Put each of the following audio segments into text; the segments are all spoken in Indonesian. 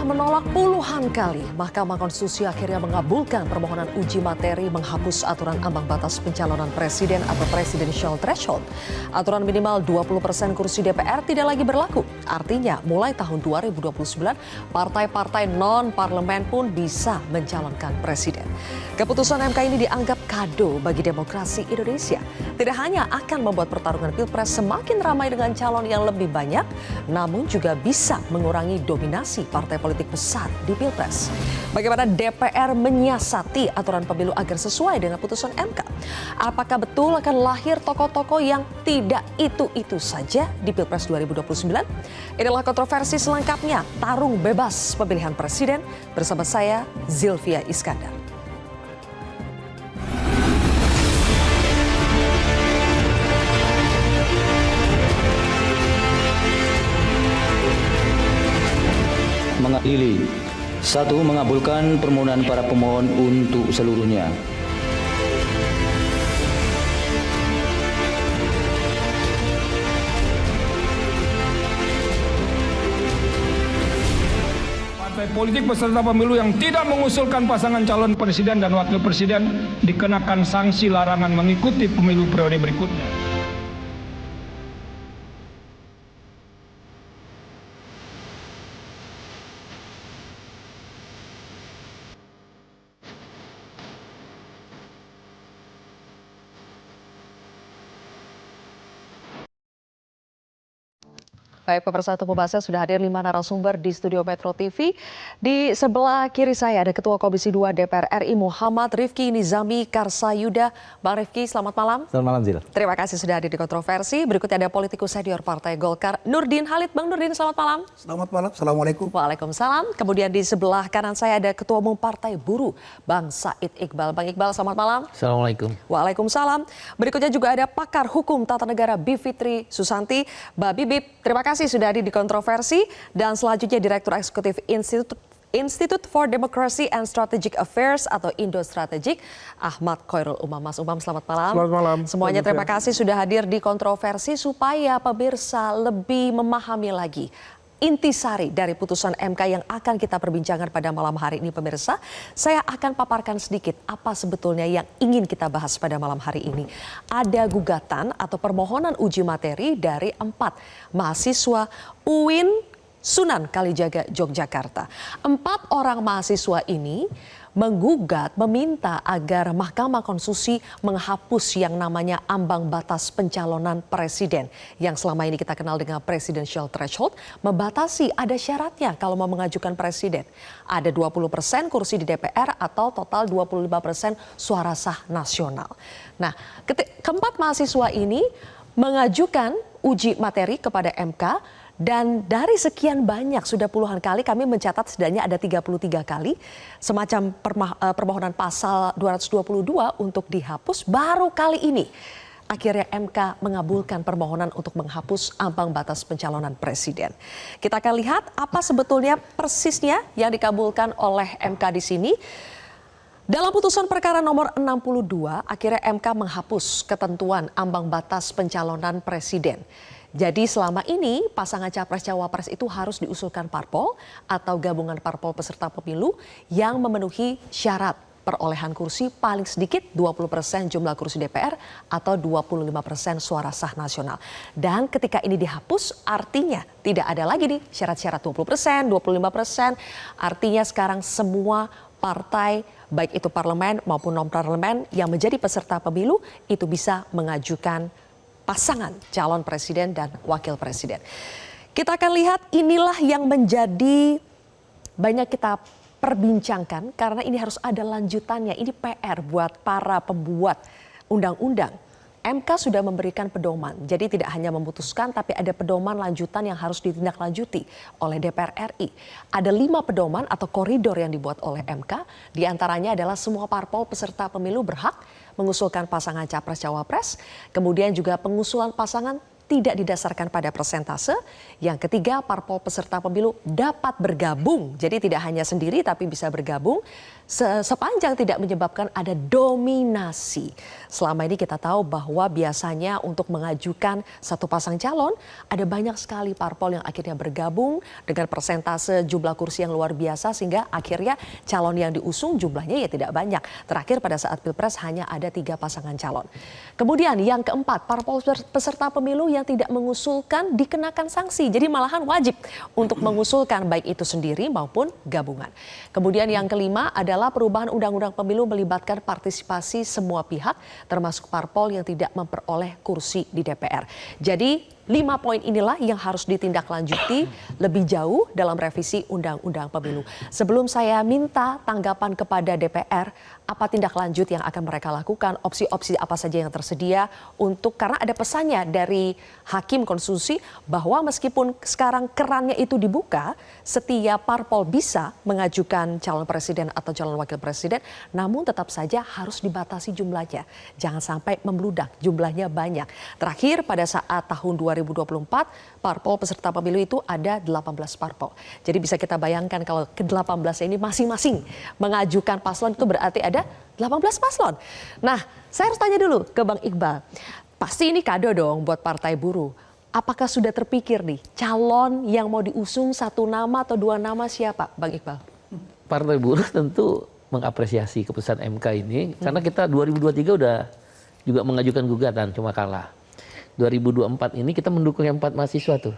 menolak puluhan kali, Mahkamah Konstitusi akhirnya mengabulkan permohonan uji materi menghapus aturan ambang batas pencalonan presiden atau presidential threshold. Aturan minimal 20% kursi DPR tidak lagi berlaku. Artinya mulai tahun 2029, partai-partai non-parlemen pun bisa mencalonkan presiden. Keputusan MK ini dianggap kado bagi demokrasi Indonesia. Tidak hanya akan membuat pertarungan pilpres semakin ramai dengan calon yang lebih banyak, namun juga bisa mengurangi dominasi partai politik besar di pilpres. Bagaimana DPR menyiasati aturan pemilu agar sesuai dengan putusan MK? Apakah betul akan lahir tokoh-tokoh yang tidak itu-itu saja di pilpres 2029? Inilah kontroversi selengkapnya, tarung bebas pemilihan presiden bersama saya Zilvia Iskandar. Mengadili. 1. Mengabulkan permohonan para pemohon untuk seluruhnya. Partai politik peserta pemilu yang tidak mengusulkan pasangan calon presiden dan wakil presiden dikenakan sanksi larangan mengikuti pemilu periode berikutnya. Baik, pemirsa, untuk pembahasan sudah hadir 5 narasumber di studio Metro TV. Di sebelah kiri saya ada Ketua Komisi 2 DPR RI Muhammad Rifki Nizami Karsayuda. Bang Rifki, selamat malam. Selamat malam, Zil. Terima kasih sudah hadir di kontroversi. Berikutnya ada politikus senior Partai Golkar, Nurdin Halid. Bang Nurdin, selamat malam. Selamat malam, Assalamualaikum. Waalaikumsalam. Kemudian di sebelah kanan saya ada Ketua Umum Partai Buruh, Bang Said Iqbal. Bang Iqbal, selamat malam. Assalamualaikum. Waalaikumsalam. Berikutnya juga ada pakar hukum tata negara Bivitri Susanti. Mbak Bibip, terima kasih sudah hadir di kontroversi. Dan selanjutnya Direktur Eksekutif Institute for Democracy and Strategic Affairs atau Indo Strategik, Ahmad Khairul Umam. Mas Umam, selamat malam. Selamat malam. Semuanya terima kasih sudah hadir di kontroversi supaya pemirsa lebih memahami lagi intisari dari putusan MK yang akan kita perbincangkan pada malam hari ini, pemirsa. Saya akan paparkan sedikit apa sebetulnya yang ingin kita bahas pada malam hari ini. Ada gugatan atau permohonan uji materi dari 4 mahasiswa UIN Sunan Kalijaga, Yogyakarta. 4 orang mahasiswa ini menggugat, meminta agar Mahkamah Konstitusi menghapus yang namanya ambang batas pencalonan presiden yang selama ini kita kenal dengan presidential threshold, membatasi ada syaratnya kalau mau mengajukan presiden. Ada 20% kursi di DPR atau total 25% suara sah nasional. Nah, keempat mahasiswa ini mengajukan uji materi kepada MK. Dan dari sekian banyak, sudah puluhan kali kami mencatat setidaknya ada 33 kali semacam permohonan pasal 222 untuk dihapus. Baru kali ini akhirnya MK mengabulkan permohonan untuk menghapus ambang batas pencalonan presiden. Kita akan lihat apa sebetulnya persisnya yang dikabulkan oleh MK di sini. Dalam putusan perkara nomor 62, akhirnya MK menghapus ketentuan ambang batas pencalonan presiden. Jadi selama ini pasangan capres-cawapres itu harus diusulkan parpol atau gabungan parpol peserta pemilu yang memenuhi syarat perolehan kursi paling sedikit 20% jumlah kursi DPR atau 25% suara sah nasional. Dan ketika ini dihapus artinya tidak ada lagi nih syarat-syarat 20%, 25%. Artinya sekarang semua partai baik itu parlemen maupun non-parlemen yang menjadi peserta pemilu itu bisa mengajukan pasangan calon presiden dan wakil presiden. Kita akan lihat inilah yang menjadi banyak kita perbincangkan karena ini harus ada lanjutannya. Ini PR buat para pembuat undang-undang. MK sudah memberikan pedoman, jadi tidak hanya memutuskan tapi ada pedoman lanjutan yang harus ditindaklanjuti oleh DPR RI. Ada 5 pedoman atau koridor yang dibuat oleh MK, diantaranya adalah semua parpol peserta pemilu berhak mengusulkan pasangan capres-cawapres, kemudian juga pengusulan pasangan tidak didasarkan pada persentase. Yang ketiga, parpol peserta pemilu dapat bergabung, jadi tidak hanya sendiri tapi bisa bergabung. sepanjang tidak menyebabkan ada dominasi. Selama ini kita tahu bahwa biasanya untuk mengajukan satu pasang calon ada banyak sekali parpol yang akhirnya bergabung dengan persentase jumlah kursi yang luar biasa sehingga akhirnya calon yang diusung jumlahnya ya tidak banyak. Terakhir pada saat Pilpres hanya ada 3 pasangan calon. Kemudian yang keempat, parpol peserta pemilu yang tidak mengusulkan dikenakan sanksi. Jadi malahan wajib untuk mengusulkan baik itu sendiri maupun gabungan. Kemudian yang kelima adalah perubahan undang-undang pemilu melibatkan partisipasi semua pihak termasuk parpol yang tidak memperoleh kursi di DPR. Jadi 5 poin inilah yang harus ditindaklanjuti lebih jauh dalam revisi undang-undang pemilu. Sebelum saya minta tanggapan kepada DPR, apa tindak lanjut yang akan mereka lakukan, opsi-opsi apa saja yang tersedia untuk, karena ada pesannya dari Hakim Konstitusi bahwa meskipun sekarang kerannya itu dibuka, setiap parpol bisa mengajukan calon presiden atau calon wakil presiden, namun tetap saja harus dibatasi jumlahnya. Jangan sampai membludak, jumlahnya banyak. Terakhir pada saat tahun 2024, parpol peserta pemilu itu ada 18 parpol. Jadi bisa kita bayangkan kalau ke-18 ini masing-masing mengajukan paslon itu berarti ada 18 paslon. Nah, saya harus tanya dulu ke Bang Iqbal. Pasti ini kado dong buat Partai Buruh. Apakah sudah terpikir nih calon yang mau diusung 1 nama atau 2 nama siapa, Bang Iqbal? Partai Buruh tentu mengapresiasi keputusan MK ini karena kita 2023 udah juga mengajukan gugatan cuma kalah. 2024 ini kita mendukung yang 4 mahasiswa tuh.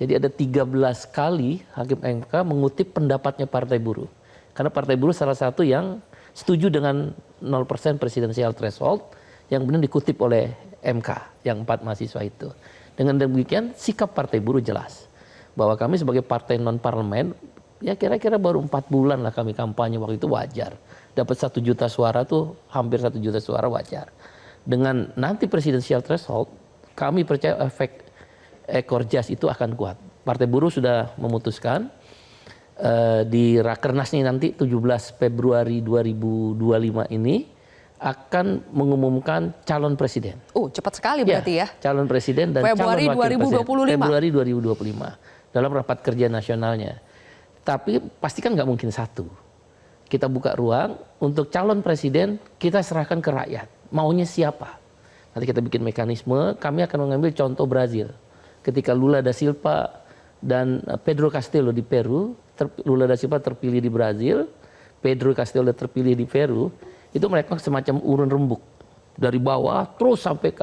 Jadi ada 13 kali Hakim MK mengutip pendapatnya Partai Buruh. Karena Partai Buruh salah satu yang setuju dengan 0% presidensial threshold yang benar dikutip oleh MK yang 4 mahasiswa itu. Dengan demikian sikap Partai Buruh jelas bahwa kami sebagai partai non parlemen ya kira-kira baru 4 bulan lah kami kampanye, waktu itu wajar. Dapat 1 juta suara tuh hampir 1 juta suara wajar. Dengan nanti presidensial threshold kami percaya efek ekor jas itu akan kuat. Partai Buruh sudah memutuskan di Rakernas nih nanti 17 Februari 2025 ini akan mengumumkan calon presiden. Cepat sekali berarti ya. Calon presiden dan Februari calon wakil 2025. presiden. Februari 2025 dalam rapat kerja nasionalnya. Tapi pasti kan nggak mungkin satu. Kita buka ruang untuk calon presiden kita serahkan ke rakyat. Maunya siapa? Nanti kita bikin mekanisme. Kami akan mengambil contoh Brazil. Ketika Lula da Silva dan Pedro Castillo di Peru, Lula da Silva terpilih di Brazil, Pedro Castillo terpilih di Peru, itu mereka semacam urun rembuk dari bawah terus sampai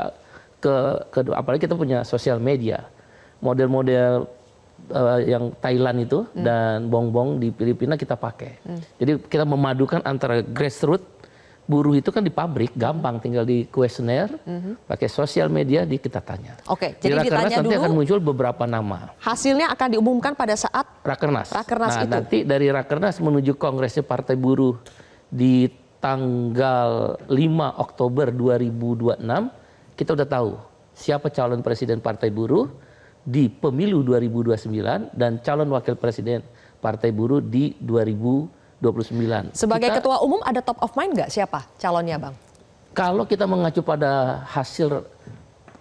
ke apalagi kita punya sosial media, model-model yang Thailand itu dan bongbong di Filipina kita pakai. Jadi kita memadukan antara grassroots. Buruh itu kan di pabrik, gampang tinggal di kuesioner, pakai sosial media kita tanya. Oke, jadi ditanya nanti dulu. akan muncul beberapa nama. Hasilnya akan diumumkan pada saat Rakernas. Rakernas Nah, itu. nanti dari Rakernas menuju Kongresnya Partai Buruh di tanggal 5 Oktober 2026, kita udah tahu siapa calon presiden Partai Buruh di pemilu 2029 dan calon wakil presiden Partai Buruh di 2029. Sebagai ketua umum ada top of mind nggak siapa calonnya, Bang? Kalau kita mengacu pada hasil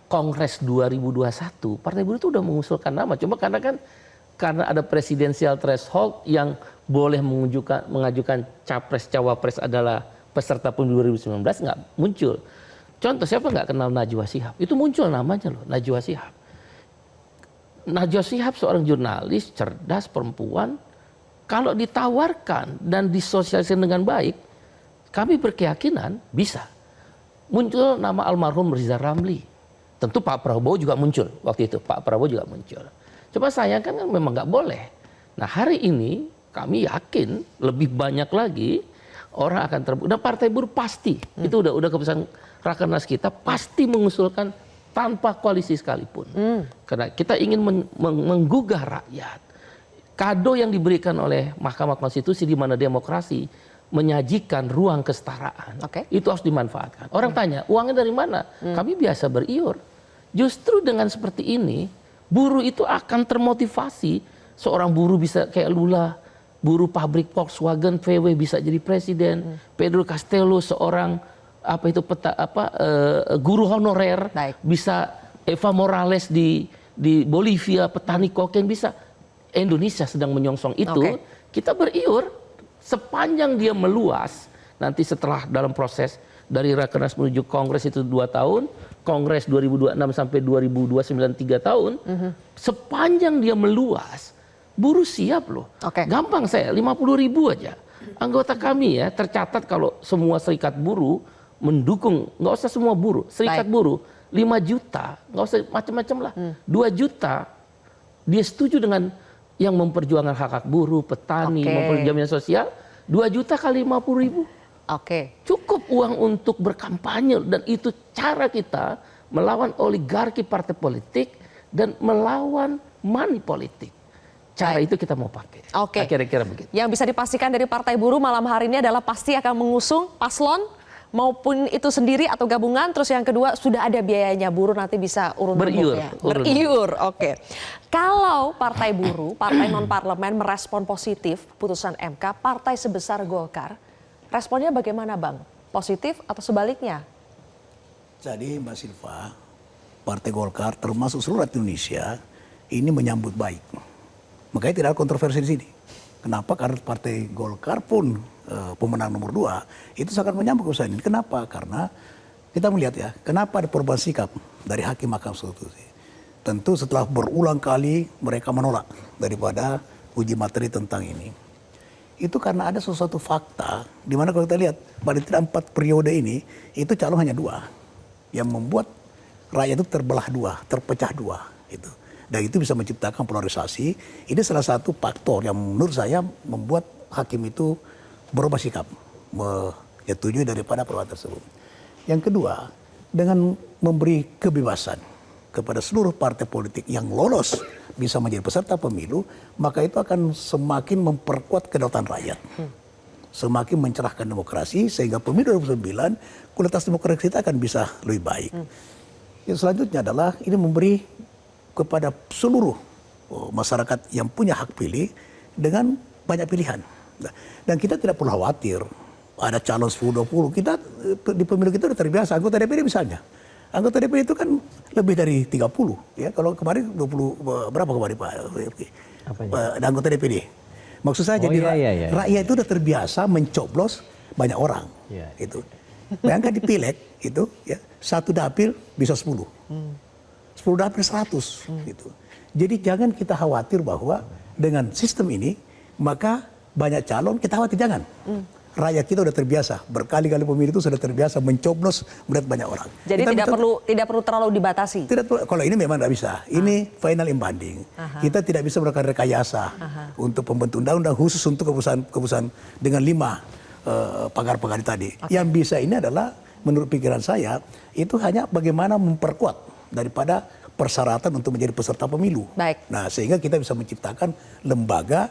Kongres 2021, Partai Buruh itu udah mengusulkan nama. Cuma karena ada presidensial threshold yang boleh mengajukan capres cawapres adalah peserta pemilu 2019 nggak muncul. Contoh siapa nggak kenal Najwa Shihab? Itu muncul namanya loh, Najwa Shihab. Najwa Shihab seorang jurnalis cerdas perempuan. Kalau ditawarkan dan disosialisasikan dengan baik, kami berkeyakinan bisa. Muncul nama almarhum Riza Ramli. Tentu Pak Prabowo juga muncul waktu itu. Pak Prabowo juga muncul. Coba sayang kan memang nggak boleh. Nah hari ini kami yakin lebih banyak lagi orang akan terbuka. Dan Partai Buruh pasti, itu udah keputusan Rakernas kita, pasti mengusulkan tanpa koalisi sekalipun. Karena kita ingin menggugah rakyat. Kado yang diberikan oleh Mahkamah Konstitusi di mana demokrasi menyajikan ruang kesetaraan, itu harus dimanfaatkan. Orang tanya, uangnya dari mana? Kami biasa beriur. Justru dengan seperti ini, buruh itu akan termotivasi. Seorang buruh bisa kayak Lula, buruh pabrik Volkswagen, VW bisa jadi presiden. Pedro Castillo seorang guru honorer, bisa Eva Morales di Bolivia, petani kokain bisa. Indonesia sedang menyongsong itu, kita beriur Sepanjang dia meluas, nanti setelah dalam proses dari Rakernas menuju Kongres itu 2 tahun, Kongres 2026 sampai 2029 3 tahun, sepanjang dia meluas, buruh siap loh. Oke. Gampang saya, 50.000 aja. Anggota kami ya tercatat kalau semua serikat buruh mendukung, nggak usah semua buruh, serikat buruh 5 juta, nggak usah macam-macam lah, 2 juta, dia setuju dengan yang memperjuangkan hak-hak buruh, petani, memperjuangkan jaminan sosial, 2 juta kali 50.000. Oke. Cukup uang untuk berkampanye, dan itu cara kita melawan oligarki partai politik dan melawan money politik. Cara itu kita mau pakai. Oke. Kira-kira begitu. Yang bisa dipastikan dari Partai Buruh malam hari ini adalah pasti akan mengusung paslon maupun itu sendiri atau gabungan. Terus yang kedua sudah ada biayanya, buruh nanti bisa urun Beriur. ya. Beriur. Oke. Kalau Partai Buruh, partai non parlemen merespon positif putusan MK, partai sebesar Golkar, responnya bagaimana Bang? Positif atau sebaliknya? Jadi Mbak Silva, Partai Golkar termasuk seluruh rakyat Indonesia ini menyambut baik. Makanya tidak ada kontroversi di sini. Kenapa? Karena Partai Golkar pun pemenang nomor 2 itu sangat menyambut keputusan ini. Kenapa? Karena kita melihat ya, kenapa ada perubahan sikap dari Hakim Mahkamah Konstitusi. Tentu setelah berulang kali mereka menolak daripada uji materi tentang ini. Itu karena ada sesuatu fakta di mana kalau kita lihat pada tidak 4 periode ini itu calon hanya 2 yang membuat rakyat itu terbelah 2, terpecah 2 itu. Dan itu bisa menciptakan polarisasi. Ini salah satu faktor yang menurut saya membuat hakim itu berubah sikap, menyetujui daripada perbuatan tersebut. Yang kedua, dengan memberi kebebasan kepada seluruh partai politik yang lolos bisa menjadi peserta pemilu, maka itu akan semakin memperkuat kedaulatan rakyat. Semakin mencerahkan demokrasi, sehingga pemilu 2009 kualitas demokrasi kita akan bisa lebih baik. Yang selanjutnya adalah ini memberi kepada seluruh masyarakat yang punya hak pilih dengan banyak pilihan. Dan kita tidak perlu khawatir ada calon 10-20. Kita di pemilu kita sudah terbiasa. Anggota DPD misalnya. Anggota DPD itu kan lebih dari 30. Ya, kalau kemarin 20, berapa kemarin Pak? Anggota DPD. Maksud saya jadi rakyat itu sudah terbiasa mencoblos banyak orang. Itu. Bayangkan di pileg itu ya, 1 dapil bisa 10. 10 dapil 100 gitu. Jadi jangan kita khawatir bahwa dengan sistem ini maka banyak calon, kita khawatir jangan. Rakyat kita sudah terbiasa, berkali-kali pemilu itu sudah terbiasa mencoblos melihat banyak orang. Jadi tidak perlu terlalu dibatasi. Tidak perlu, kalau ini memang tidak bisa. Ini final embanding. Kita tidak bisa melakukan rekayasa untuk pembentuk undang-undang khusus untuk keputusan dengan 5 pagar-pagar tadi. Yang bisa ini adalah menurut pikiran saya itu hanya bagaimana memperkuat daripada persyaratan untuk menjadi peserta pemilu. Baik. Nah, sehingga kita bisa menciptakan lembaga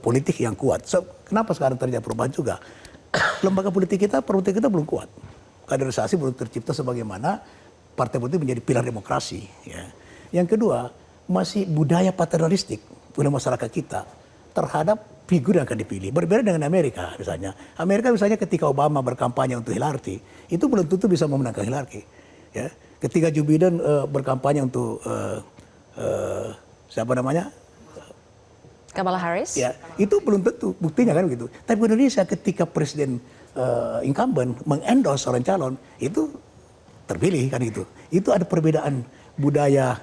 politik yang kuat. Kenapa sekarang terjadi perubahan juga? Lembaga politik kita belum kuat. Kaderisasi belum tercipta sebagaimana partai politik menjadi pilar demokrasi. Ya. Yang kedua, masih budaya paternalistik oleh masyarakat kita terhadap figur yang akan dipilih. Berbeda dengan Amerika misalnya. Amerika misalnya ketika Obama berkampanye untuk Hillary, itu belum tentu bisa memenangkan Hillary. Ya. Ketika Joe Biden berkampanye untuk siapa namanya? Kamala Harris? Ya, itu belum tentu buktinya kan begitu. Tapi Indonesia ketika presiden incumbent mengendorse seorang calon itu terpilih kan itu. Itu ada perbedaan budaya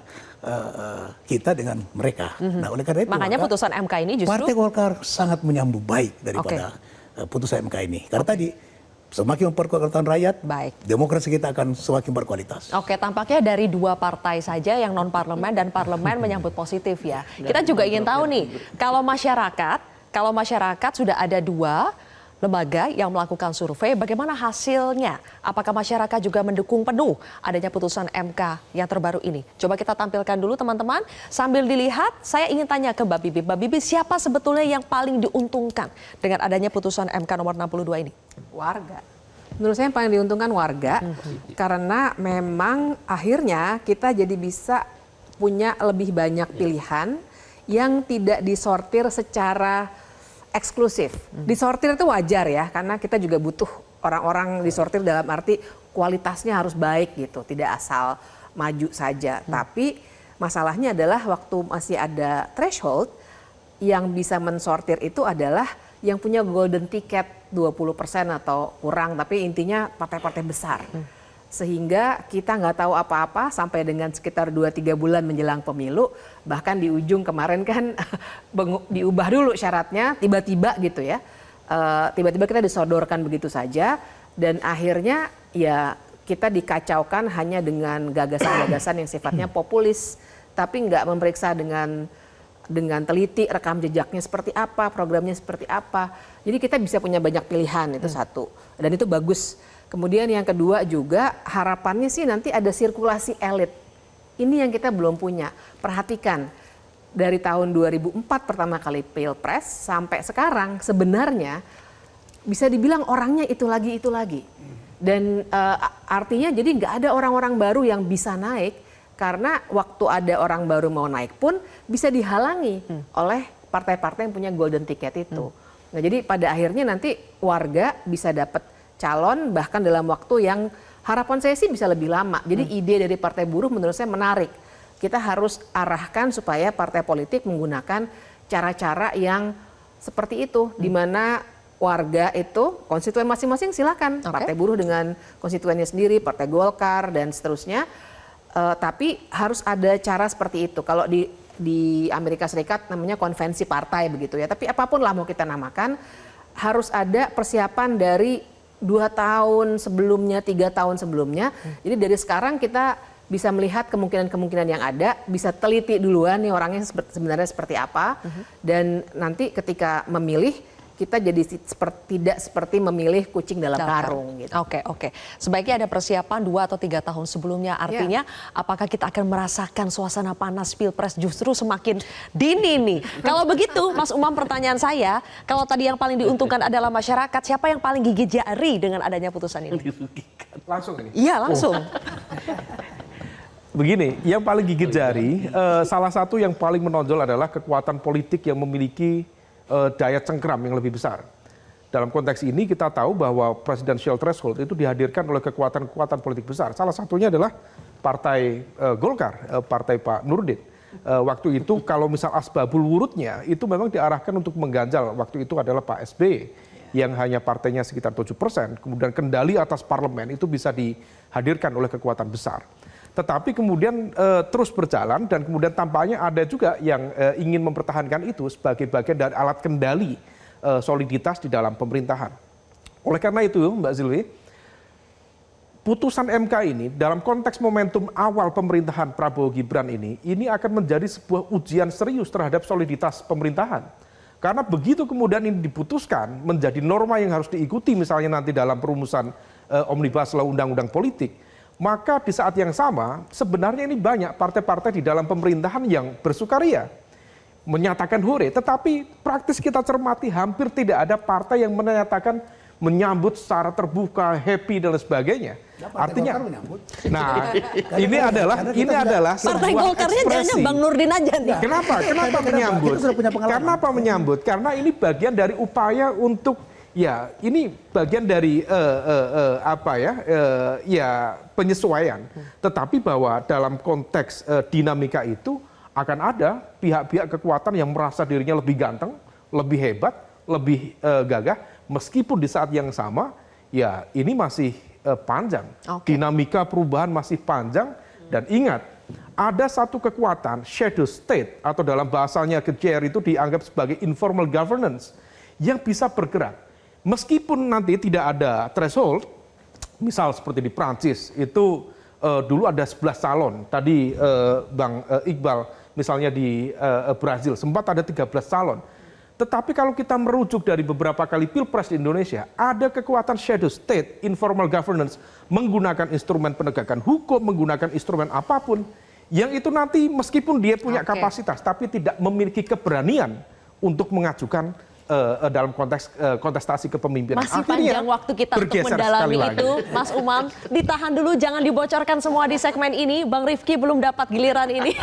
kita dengan mereka. Nah, oleh karena itu makanya putusan MK ini justru Partai Golkar sangat menyambut baik daripada putusan MK ini. Karena tadi semakin memperkuat kedaulatan rakyat, demokrasi kita akan semakin berkualitas. Oke, tampaknya dari 2 partai saja yang non parlemen dan parlemen menyambut positif ya. Kita juga ingin tahu nih, kalau masyarakat sudah ada 2 lembaga yang melakukan survei, bagaimana hasilnya? Apakah masyarakat juga mendukung penuh adanya putusan MK yang terbaru ini? Coba kita tampilkan dulu teman-teman. Sambil dilihat, saya ingin tanya ke Mbak Bibi. Mbak Bibi, siapa sebetulnya yang paling diuntungkan dengan adanya putusan MK nomor 62 ini? Warga. Menurut saya yang paling diuntungkan warga, karena memang akhirnya kita jadi bisa punya lebih banyak pilihan yang tidak disortir secara eksklusif. Disortir itu wajar ya, karena kita juga butuh orang-orang disortir dalam arti kualitasnya harus baik gitu, tidak asal maju saja. Tapi masalahnya adalah waktu masih ada threshold, yang bisa mensortir itu adalah yang punya golden ticket 20% atau kurang, tapi intinya partai-partai besar. Sehingga kita nggak tahu apa-apa sampai dengan sekitar 2-3 bulan menjelang pemilu, bahkan di ujung kemarin kan diubah dulu syaratnya, tiba-tiba gitu ya. Tiba-tiba kita disodorkan begitu saja, dan akhirnya ya kita dikacaukan hanya dengan gagasan-gagasan yang sifatnya populis, tapi nggak memeriksa dengan teliti rekam jejaknya seperti apa, programnya seperti apa. Jadi kita bisa punya banyak pilihan, itu satu. Dan itu bagus. Kemudian yang kedua juga harapannya sih nanti ada sirkulasi elit. Ini yang kita belum punya. Perhatikan, dari tahun 2004 pertama kali Pilpres sampai sekarang sebenarnya bisa dibilang orangnya itu lagi. Dan artinya jadi nggak ada orang-orang baru yang bisa naik, karena waktu ada orang baru mau naik pun bisa dihalangi oleh partai-partai yang punya golden ticket itu. Nah, jadi pada akhirnya nanti warga bisa dapat calon bahkan dalam waktu yang harapan saya sih bisa lebih lama. Jadi ide dari Partai Buruh menurut saya menarik. Kita harus arahkan supaya partai politik menggunakan cara-cara yang seperti itu, di mana warga itu konstituen masing-masing silakan. Partai Buruh dengan konstituennya sendiri, Partai Golkar dan seterusnya. Tapi harus ada cara seperti itu. Kalau di Amerika Serikat namanya konvensi partai begitu ya. Tapi apapun lah mau kita namakan, harus ada persiapan dari 2 tahun sebelumnya, 3 tahun sebelumnya. Jadi dari sekarang kita bisa melihat kemungkinan-kemungkinan yang ada, bisa teliti duluan nih orangnya sebenarnya seperti apa, dan nanti ketika memilih kita jadi tidak seperti memilih kucing dalam karung. Gitu. Oke. Sebaiknya ada persiapan 2 atau 3 tahun sebelumnya. Artinya apakah kita akan merasakan suasana panas Pilpres justru semakin dini nih? Kalau begitu, Mas Umam, pertanyaan saya, kalau tadi yang paling diuntungkan adalah masyarakat, siapa yang paling gigit jari dengan adanya putusan ini? Langsung ini? Iya, langsung. Begini, yang paling gigit jari, salah satu yang paling menonjol adalah kekuatan politik yang memiliki daya cengkram yang lebih besar. Dalam konteks ini kita tahu bahwa presidential threshold itu dihadirkan oleh kekuatan-kekuatan politik besar. Salah satunya adalah Partai Golkar, Partai Pak Nurdin. Waktu itu kalau misal asbabul wurudnya itu memang diarahkan untuk mengganjal. Waktu itu adalah Pak SBY yang hanya partainya sekitar 7%. Kemudian kendali atas parlemen itu bisa dihadirkan oleh kekuatan besar. Tetapi kemudian terus berjalan dan kemudian tampaknya ada juga yang ingin mempertahankan itu sebagai bagian dari alat kendali soliditas di dalam pemerintahan. Oleh karena itu Mbak Zilwi, putusan MK ini dalam konteks momentum awal pemerintahan Prabowo Gibran ini akan menjadi sebuah ujian serius terhadap soliditas pemerintahan. Karena begitu kemudian ini diputuskan menjadi norma yang harus diikuti misalnya nanti dalam perumusan Omnibus Law Undang-Undang Politik, maka di saat yang sama sebenarnya ini banyak partai-partai di dalam pemerintahan yang bersukaria menyatakan hore, tetapi praktis kita cermati hampir tidak ada partai yang menyatakan menyambut secara terbuka, happy dan sebagainya. Artinya, nah ini adalah Partai Golkarnya jangan Bang Nurdin aja nih. Kenapa menyambut? Kenapa menyambut? Karena ini bagian dari upaya untuk ya, ini bagian dari penyesuaian. Tetapi bahwa dalam konteks dinamika itu akan ada pihak-pihak kekuatan yang merasa dirinya lebih ganteng, lebih hebat, lebih gagah, meskipun di saat yang sama, ya ini masih panjang. Dinamika perubahan masih panjang, dan ingat, ada satu kekuatan shadow state atau dalam bahasanya Kejer itu dianggap sebagai informal governance yang bisa bergerak. Meskipun nanti tidak ada threshold, misal seperti di Prancis itu dulu ada 11 calon. Tadi Bang Iqbal misalnya di Brazil sempat ada 13 calon. Tetapi kalau kita merujuk dari beberapa kali pilpres di Indonesia, ada kekuatan shadow state, informal governance, menggunakan instrumen penegakan hukum, menggunakan instrumen apapun, yang itu nanti meskipun dia punya kapasitas, tapi tidak memiliki keberanian untuk mengajukan dalam konteks kontestasi kepemimpinan. Masih Akhirnya panjang waktu kita untuk mendalami itu, Mas Umam. Ditahan dulu, jangan dibocorkan semua di segmen ini. Bang Rifki belum dapat giliran ini.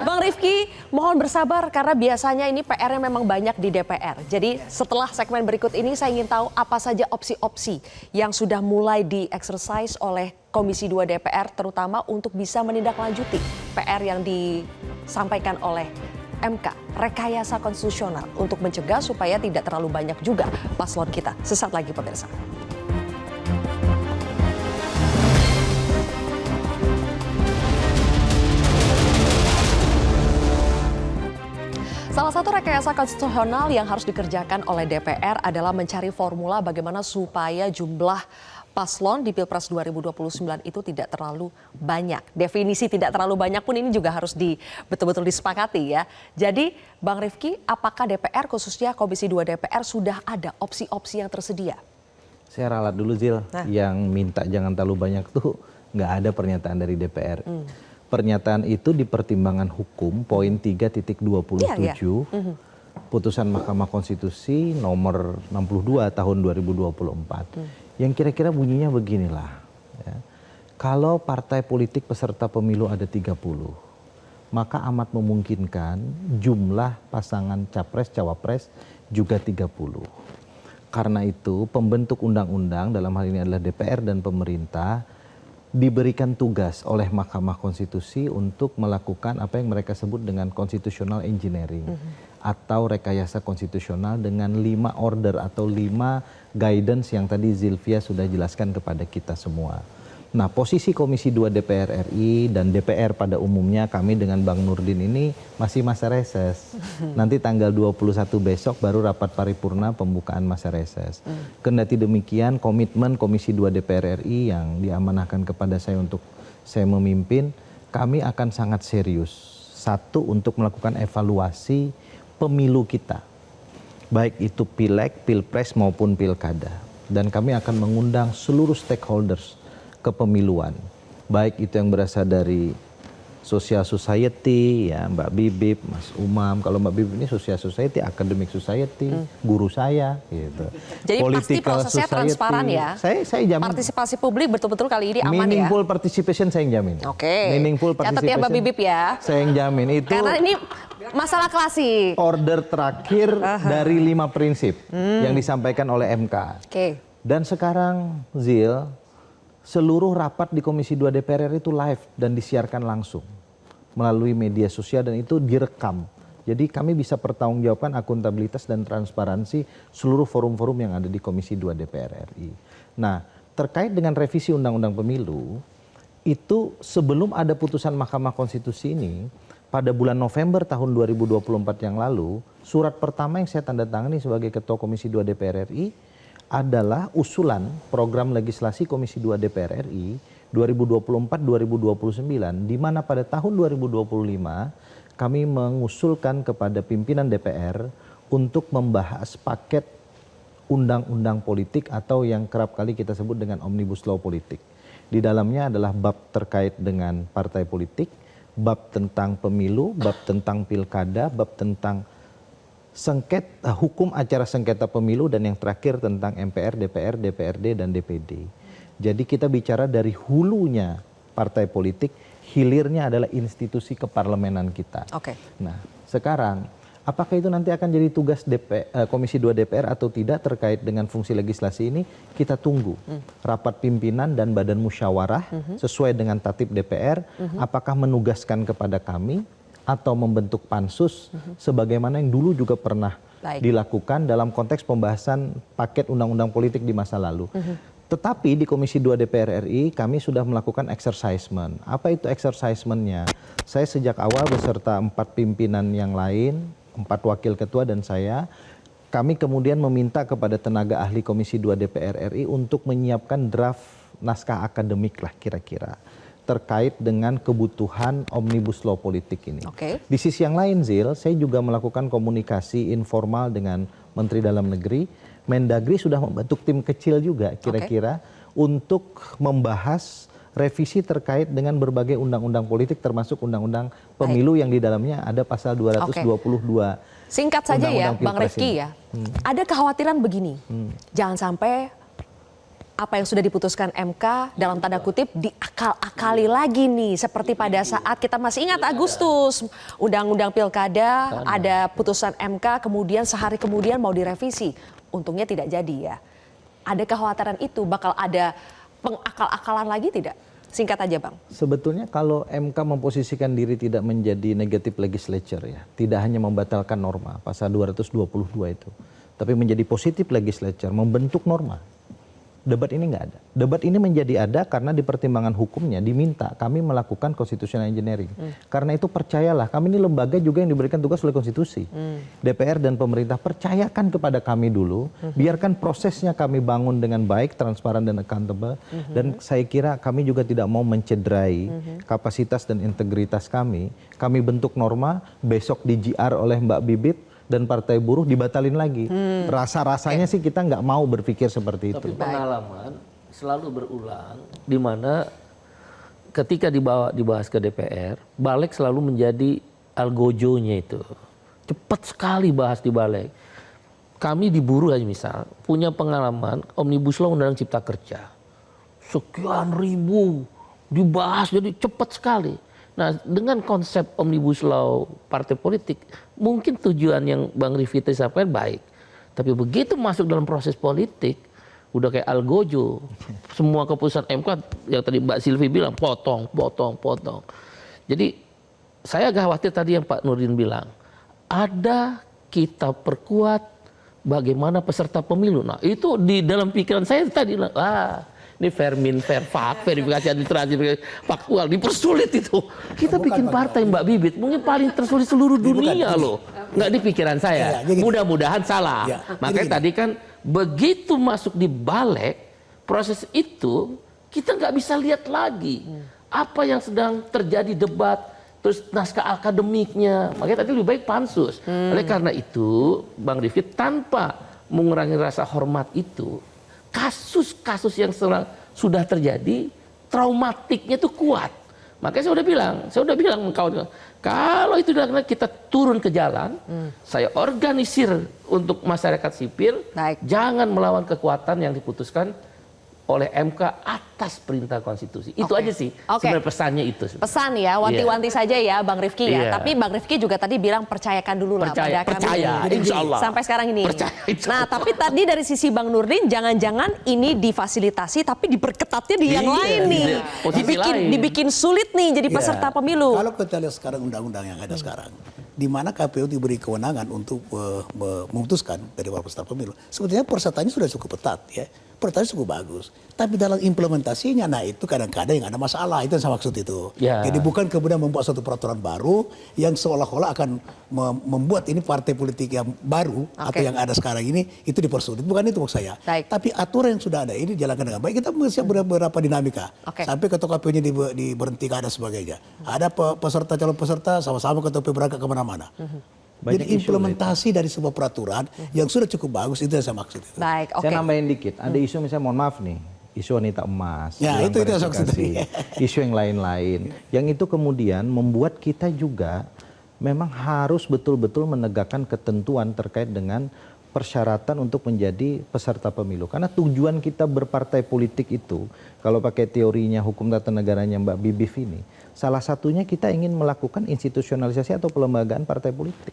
Bang Rifki, mohon bersabar karena biasanya ini PR-nya memang banyak di DPR. Jadi setelah segmen berikut ini saya ingin tahu apa saja opsi-opsi yang sudah mulai di-exercise oleh Komisi 2 DPR terutama untuk bisa menindaklanjuti PR yang disampaikan oleh MK, rekayasa konstitusional untuk mencegah supaya tidak terlalu banyak juga paslon kita. Sesaat lagi pemirsa. Salah satu rekayasa konstitusional yang harus dikerjakan oleh DPR adalah mencari formula bagaimana supaya jumlah paslon di Pilpres 2029 itu tidak terlalu banyak. Definisi tidak terlalu banyak pun ini juga harus betul-betul disepakati ya. Jadi Bang Rifki, apakah DPR khususnya Komisi 2 DPR sudah ada opsi-opsi yang tersedia? Saya ralat dulu Zil, yang minta jangan terlalu banyak tuh nggak ada pernyataan dari DPR. Pernyataan itu di pertimbangan hukum poin 3.27 putusan Mahkamah Konstitusi nomor 62 tahun 2024. Yang kira-kira bunyinya beginilah. Ya. Kalau partai politik peserta pemilu ada 30, maka amat memungkinkan jumlah pasangan capres-cawapres juga 30. Karena itu pembentuk undang-undang dalam hal ini adalah DPR dan pemerintah diberikan tugas oleh Mahkamah Konstitusi untuk melakukan apa yang mereka sebut dengan constitutional engineering atau rekayasa konstitusional dengan 5 order atau 5 guidance yang tadi Zilvia sudah jelaskan kepada kita semua. Nah, posisi Komisi 2 DPR RI dan DPR pada umumnya kami dengan Bang Nurdin ini masih masa reses. Nanti tanggal 21 besok baru rapat paripurna pembukaan masa reses. Kendati demikian komitmen Komisi 2 DPR RI yang diamanahkan kepada saya untuk saya memimpin, kami akan sangat serius. Satu, untuk melakukan evaluasi pemilu kita. Baik itu pileg, pilpres maupun pilkada. Dan kami akan mengundang seluruh stakeholders kepemiluan, baik itu yang berasal dari social society, ya Mbak Bibip, Mas Umam. Kalau Mbak Bibip ini social society, academic society, guru saya, gitu. Jadi pasti prosesnya transparan ya. Saya jamin. Partisipasi publik betul-betul kali ini aman ya. Meaningful participation saya yang jamin. Oke. Meaningful Catat participation. ya Mbak Bibip ya. Saya yang jamin itu. Karena ini masalah klasik. Order terakhir dari 5 prinsip yang disampaikan oleh MK. Oke. Dan sekarang Zil, seluruh rapat di Komisi 2 DPR RI itu live dan disiarkan langsung melalui media sosial dan itu direkam. Jadi kami bisa pertanggungjawabkan akuntabilitas dan transparansi seluruh forum-forum yang ada di Komisi 2 DPR RI. Nah, terkait dengan revisi Undang-Undang Pemilu, itu sebelum ada putusan Mahkamah Konstitusi ini, pada bulan November tahun 2024 yang lalu, surat pertama yang saya tanda tangani sebagai Ketua Komisi 2 DPR RI adalah usulan program legislasi Komisi 2 DPR RI 2024-2029, di mana pada tahun 2025 kami mengusulkan kepada pimpinan DPR untuk membahas paket undang-undang politik atau yang kerap kali kita sebut dengan Omnibus Law politik. Di dalamnya adalah bab terkait dengan partai politik, bab tentang pemilu, bab tentang pilkada, bab tentang hukum acara sengketa pemilu, dan yang terakhir tentang MPR, DPR, DPRD, dan DPD. Jadi kita bicara dari hulunya partai politik, hilirnya adalah institusi keparlemenan kita. Oke. Nah, sekarang apakah itu nanti akan jadi tugas Komisi 2 DPR atau tidak terkait dengan fungsi legislasi ini? Kita tunggu rapat pimpinan dan badan musyawarah sesuai dengan tatib DPR, apakah menugaskan kepada kami atau membentuk pansus sebagaimana yang dulu juga pernah dilakukan dalam konteks pembahasan paket undang-undang politik di masa lalu. Tetapi di Komisi 2 DPR RI kami sudah melakukan exercisement. Apa itu exercisement-nya? Saya sejak awal beserta 4 pimpinan yang lain, 4 wakil ketua dan saya, kami kemudian meminta kepada tenaga ahli Komisi 2 DPR RI untuk menyiapkan draft naskah akademik lah kira-kira terkait dengan kebutuhan Omnibus Law politik ini. Oke. Di sisi yang lain Zil, saya juga melakukan komunikasi informal dengan Menteri Dalam Negeri. Mendagri sudah membentuk tim kecil juga kira-kira untuk membahas revisi terkait dengan berbagai undang-undang politik termasuk undang-undang pemilu yang di dalamnya ada pasal 222. Singkat saja ya Bang Pilpres Rifki ini. ya. Ada kekhawatiran begini. Jangan sampai apa yang sudah diputuskan MK dalam tanda kutip diakal-akali lagi nih. Seperti pada saat kita masih ingat Agustus, Undang-Undang Pilkada, ada putusan MK, kemudian sehari kemudian mau direvisi. Untungnya tidak jadi ya. Ada kekhawatiran itu bakal ada pengakal-akalan lagi tidak? Singkat aja Bang. Sebetulnya kalau MK memposisikan diri tidak menjadi negative legislature ya, tidak hanya membatalkan norma pasal 222 itu, tapi menjadi positive legislature, membentuk norma. Debat ini nggak ada. Debat ini menjadi ada karena di pertimbangan hukumnya diminta kami melakukan constitutional engineering. Karena itu percayalah, kami ini lembaga juga yang diberikan tugas oleh konstitusi. DPR dan pemerintah percayakan kepada kami dulu, biarkan prosesnya kami bangun dengan baik, transparan dan accountable. Dan saya kira kami juga tidak mau mencederai kapasitas dan integritas kami. Kami bentuk norma, besok di GR oleh Mbak Bibip, dan Partai Buruh dibatalin lagi. Rasa-rasanya sih kita nggak mau berpikir seperti itu. Tapi pengalaman selalu berulang di mana ketika dibahas ke DPR, Balik selalu menjadi algojonya itu. Cepat sekali bahas di Balik. Kami di Buruh aja misal punya pengalaman Omnibus Law Undang-Undang Cipta Kerja. Sekian ribu dibahas jadi cepat sekali. Nah, dengan konsep Omnibus Law partai politik, mungkin tujuan yang Bang Rifki sampaikan baik. Tapi begitu masuk dalam proses politik, udah kayak algojo. Semua keputusan MK yang tadi Mbak Silvi bilang, potong. Jadi saya agak khawatir tadi yang Pak Nurdin bilang, ada kita perkuat bagaimana peserta pemilu. Nah, itu di dalam pikiran saya tadi, ini fair fak, verifikasi administrasi, faktual, dipersulit itu. Kita bikin partai Mbak Bibip, mungkin paling tersulit seluruh dunia loh. Nggak di pikiran saya, mudah-mudahan salah. Makanya tadi kan begitu masuk di Balik, proses itu kita nggak bisa lihat lagi. Apa yang sedang terjadi debat, terus naskah akademiknya. Makanya tadi lebih baik pansus. Oleh karena itu, Bang Rifki tanpa mengurangi rasa hormat itu, kasus-kasus yang sudah terjadi, traumatiknya itu kuat. Makanya saya udah bilang kawan-kawan, kalau itu dilakukan kita turun ke jalan, saya organisir untuk masyarakat sipil, jangan melawan kekuatan yang diputuskan oleh MK atas perintah konstitusi. Itu aja sih sebenarnya pesannya itu. Pesan ya, wanti-wanti saja ya Bang Rifki ya. Tapi Bang Rifki juga tadi bilang percayakan dulu lah pada kami. Insya Allah. Sampai sekarang ini. Nah, tapi tadi dari sisi Bang Nurdin, jangan-jangan ini difasilitasi tapi diperketatnya di yang lain nih. Dibikin sulit nih jadi peserta pemilu. Kalau kita lihat sekarang undang-undang yang ada sekarang, di mana KPU diberi kewenangan untuk memutuskan dari peserta pemilu, sebetulnya persyaratannya sudah cukup ketat ya. Pertanyaan cukup bagus, tapi dalam implementasinya, nah itu kadang-kadang yang ada masalah, itu yang saya maksud itu. Jadi bukan kemudian membuat suatu peraturan baru yang seolah-olah akan membuat ini partai politik yang baru atau yang ada sekarang ini itu dipersulit, bukan itu maksud saya. Tapi aturan yang sudah ada ini dijalankan dengan baik. Kita melihat beberapa dinamika sampai ketua KPU-nya diberhentikan dan sebagainya. Ada peserta calon peserta sama-sama ketua KPU berangkat kemana-mana. Jadi implementasi dari sebuah peraturan yang sudah cukup bagus, itu yang saya maksud. Saya nambahin dikit, ada isu misalnya mohon maaf nih, isu wanita emas, ya, itu yang saya maksud. Isu yang lain-lain, yang itu kemudian membuat kita juga memang harus betul-betul menegakkan ketentuan terkait dengan persyaratan untuk menjadi peserta pemilu. Karena tujuan kita berpartai politik itu, kalau pakai teorinya hukum tata negaranya Mbak Bibip ini, salah satunya kita ingin melakukan institusionalisasi atau pelembagaan partai politik.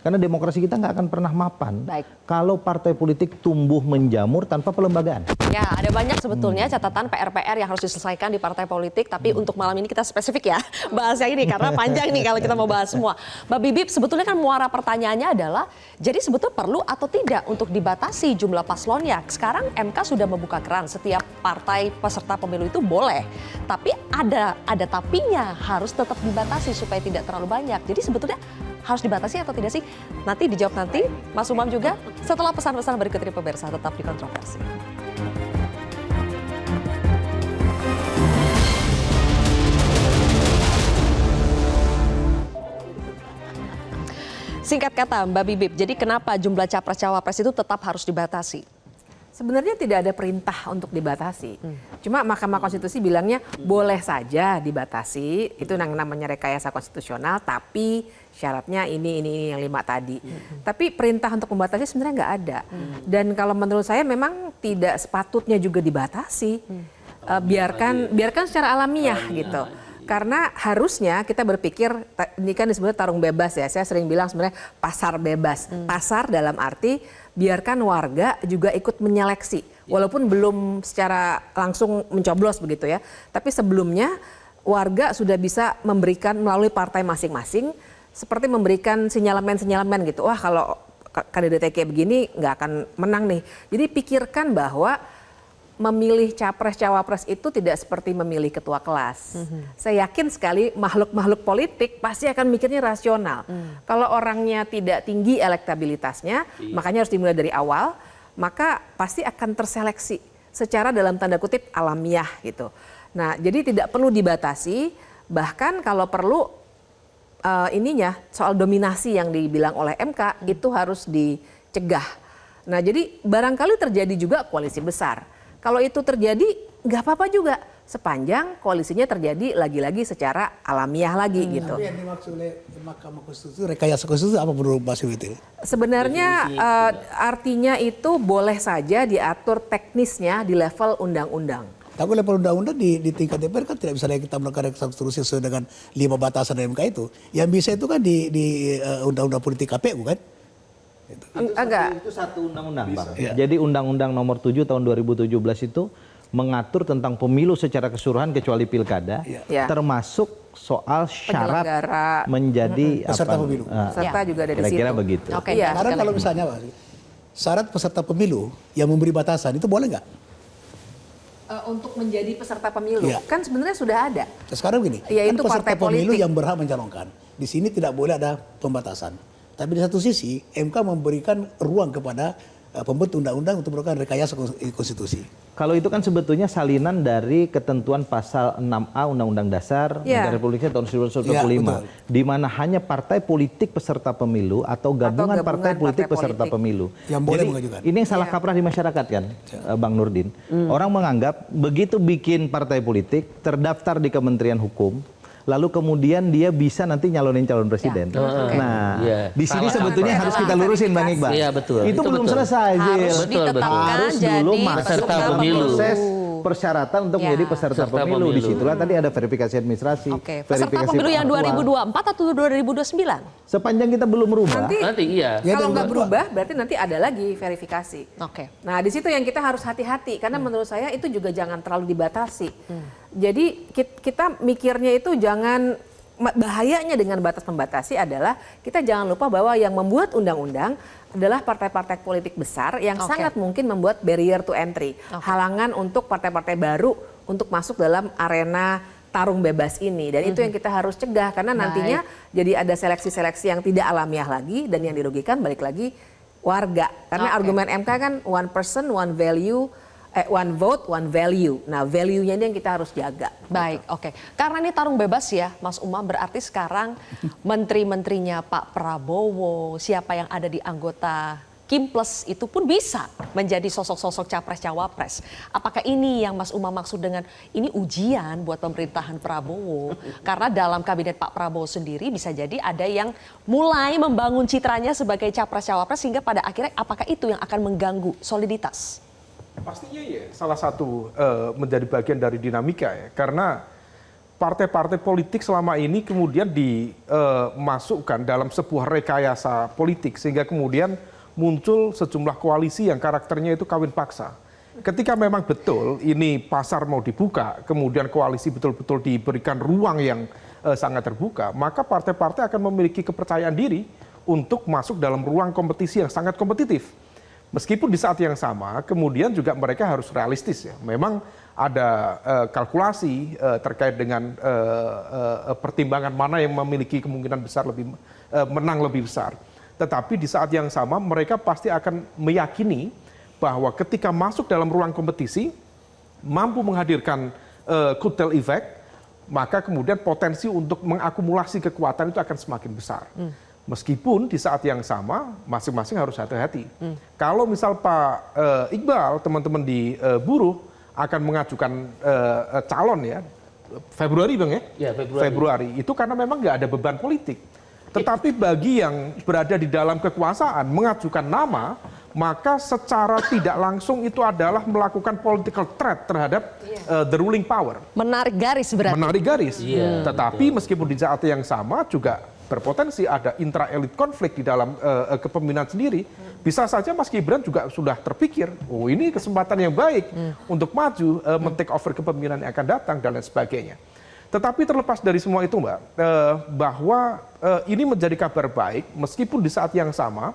Karena demokrasi kita nggak akan pernah mapan kalau partai politik tumbuh menjamur tanpa pelembagaan. Ya, ada banyak sebetulnya catatan PR-PR yang harus diselesaikan di partai politik, tapi untuk malam ini kita spesifik ya bahas yang ini karena panjang nih kalau kita mau bahas semua. Mbak Bibip, sebetulnya kan muara pertanyaannya adalah, jadi sebetulnya perlu atau tidak untuk dibatasi jumlah paslonnya? Sekarang MK sudah membuka keran, setiap partai peserta pemilu itu boleh, tapi ada tapinya, harus tetap dibatasi supaya tidak terlalu banyak. Jadi sebetulnya harus dibatasi atau tidak sih? Nanti dijawab nanti, Mas Umam juga setelah pesan-pesan berikut ini pemirsa, tetap di Kontroversi. Singkat kata Mbak Bibip, jadi kenapa jumlah capres-cawapres itu tetap harus dibatasi? Sebenarnya tidak ada perintah untuk dibatasi. Cuma Mahkamah Konstitusi bilangnya boleh saja dibatasi, itu yang namanya rekayasa konstitusional, tapi syaratnya ini yang 5 tadi. Tapi perintah untuk membatasi sebenarnya nggak ada. Dan kalau menurut saya memang tidak sepatutnya juga dibatasi. Biarkan secara alamiah gitu. Karena harusnya kita berpikir, ini kan disebut tarung bebas ya, saya sering bilang sebenarnya pasar bebas. Pasar dalam arti biarkan warga juga ikut menyeleksi. Walaupun belum secara langsung mencoblos begitu ya. Tapi sebelumnya warga sudah bisa memberikan melalui partai masing-masing seperti memberikan sinyalemen-sinyalemen gitu. Wah, kalau kandidatnya kayak begini nggak akan menang nih. Jadi pikirkan bahwa memilih capres-cawapres itu tidak seperti memilih ketua kelas. Saya yakin sekali makhluk-makhluk politik pasti akan mikirnya rasional. Kalau orangnya tidak tinggi elektabilitasnya, makanya harus dimulai dari awal, maka pasti akan terseleksi secara dalam tanda kutip alamiah gitu. Nah, jadi tidak perlu dibatasi, bahkan kalau perlu soal dominasi yang dibilang oleh MK itu harus dicegah. Nah, jadi barangkali terjadi juga koalisi besar. Kalau itu terjadi nggak apa-apa juga sepanjang koalisinya terjadi lagi-lagi secara alamiah lagi gitu. Tapi yang dimaksud oleh Mahkamah Konstitusi rekayasa konstitusi apa menurut Mbak Siviti? Sebenarnya artinya itu boleh saja diatur teknisnya di level undang-undang. Tapi level undang-undang di tingkat DPR kan tidak bisa kita melakukan rekayasa konstitusi sesuai dengan 5 batasan MK itu. Yang bisa itu kan di undang-undang politik KPU kan? Itu satu undang-undang, Bang. Jadi Undang-Undang Nomor 7 Tahun 2017 itu mengatur tentang pemilu secara keseluruhan kecuali pilkada, termasuk soal syarat menjadi peserta pemilu. Peserta juga ada di situ. Kira-kira begitu. Sekarang kalau misalnya Pak, syarat peserta pemilu yang memberi batasan itu boleh nggak? Untuk menjadi peserta pemilu kan sebenarnya sudah ada. Sekarang begini, yaitu kan peserta partai pemilu politik yang berhak mencalonkan. Di sini tidak boleh ada pembatasan. Tapi di satu sisi MK memberikan ruang kepada pembentuk undang-undang untuk melakukan rekayasa konstitusi. Kalau itu kan sebetulnya salinan dari ketentuan pasal 6A Undang-Undang Dasar Negara Republik Indonesia tahun 1945, di mana hanya partai politik peserta pemilu atau gabungan partai politik peserta pemilu yang boleh mengajukan. Ini yang salah kaprah di masyarakat kan, Bang Nurdin. Orang menganggap begitu bikin partai politik terdaftar di Kementerian Hukum, lalu kemudian dia bisa nanti nyalonin calon presiden. Nah, di sini sebetulnya harus kita lurusin, Bang Iqbal. Iya, betul. Itu belum selesai, Harus Zil. ditetapkan Harus jadi dulu masuk peserta dalam pemilu. proses persyaratan untuk menjadi peserta pemilu. Di situlah tadi ada verifikasi administrasi, peserta pemilu yang 2024 atau 2029? Sepanjang kita belum merubah. Nanti iya. Kalau nggak berubah, berarti nanti ada lagi verifikasi. Nah, di situ yang kita harus hati-hati, karena menurut saya itu juga jangan terlalu dibatasi. Jadi kita mikirnya itu jangan, bahayanya dengan batas membatasi adalah kita jangan lupa bahwa yang membuat undang-undang adalah partai-partai politik besar yang sangat mungkin membuat barrier to entry, halangan untuk partai-partai baru untuk masuk dalam arena tarung bebas ini. Dan itu yang kita harus cegah, karena nantinya jadi ada seleksi-seleksi yang tidak alamiah lagi, dan yang dirugikan balik lagi warga. Karena argumen MK kan one person, one value, one vote, one value. Nah, value-nya ini yang kita harus jaga. Baik, oke. Karena ini tarung bebas ya, Mas Umam, berarti sekarang menteri-menterinya Pak Prabowo, siapa yang ada di anggota Kimples itu pun bisa menjadi sosok-sosok capres-cawapres. Apakah ini yang Mas Umam maksud dengan ini ujian buat pemerintahan Prabowo? Karena dalam kabinet Pak Prabowo sendiri bisa jadi ada yang mulai membangun citranya sebagai capres-cawapres, sehingga pada akhirnya apakah itu yang akan mengganggu soliditas? Pastinya ya, salah satu menjadi bagian dari dinamika ya, karena partai-partai politik selama ini kemudian dimasukkan dalam sebuah rekayasa politik, sehingga kemudian muncul sejumlah koalisi yang karakternya itu kawin paksa. Ketika memang betul ini pasar mau dibuka, kemudian koalisi betul-betul diberikan ruang yang sangat terbuka, maka partai-partai akan memiliki kepercayaan diri untuk masuk dalam ruang kompetisi yang sangat kompetitif. Meskipun di saat yang sama, kemudian juga mereka harus realistis ya. Memang ada kalkulasi terkait dengan pertimbangan mana yang memiliki kemungkinan besar lebih menang lebih besar. Tetapi di saat yang sama mereka pasti akan meyakini bahwa ketika masuk dalam ruang kompetisi, mampu menghadirkan kutel effect, maka kemudian potensi untuk mengakumulasi kekuatan itu akan semakin besar. Meskipun di saat yang sama masing-masing harus hati-hati. Kalau misal Pak Iqbal, teman-teman di buruh akan mengajukan calon ya, Februari Bang ya? Ya, Februari. Itu karena memang nggak ada beban politik. Tetapi bagi yang berada di dalam kekuasaan mengajukan nama, maka secara tidak langsung itu adalah melakukan political threat terhadap the ruling power. Menarik garis berarti. Menarik garis. Tetapi meskipun di saat yang sama juga berpotensi ada intra-elit konflik di dalam kepemimpinan sendiri, bisa saja Mas Gibran juga sudah terpikir, oh ini kesempatan yang baik untuk maju men-take over kepemimpinan yang akan datang dan lain sebagainya. Tetapi terlepas dari semua itu Mbak, bahwa ini menjadi kabar baik meskipun di saat yang sama,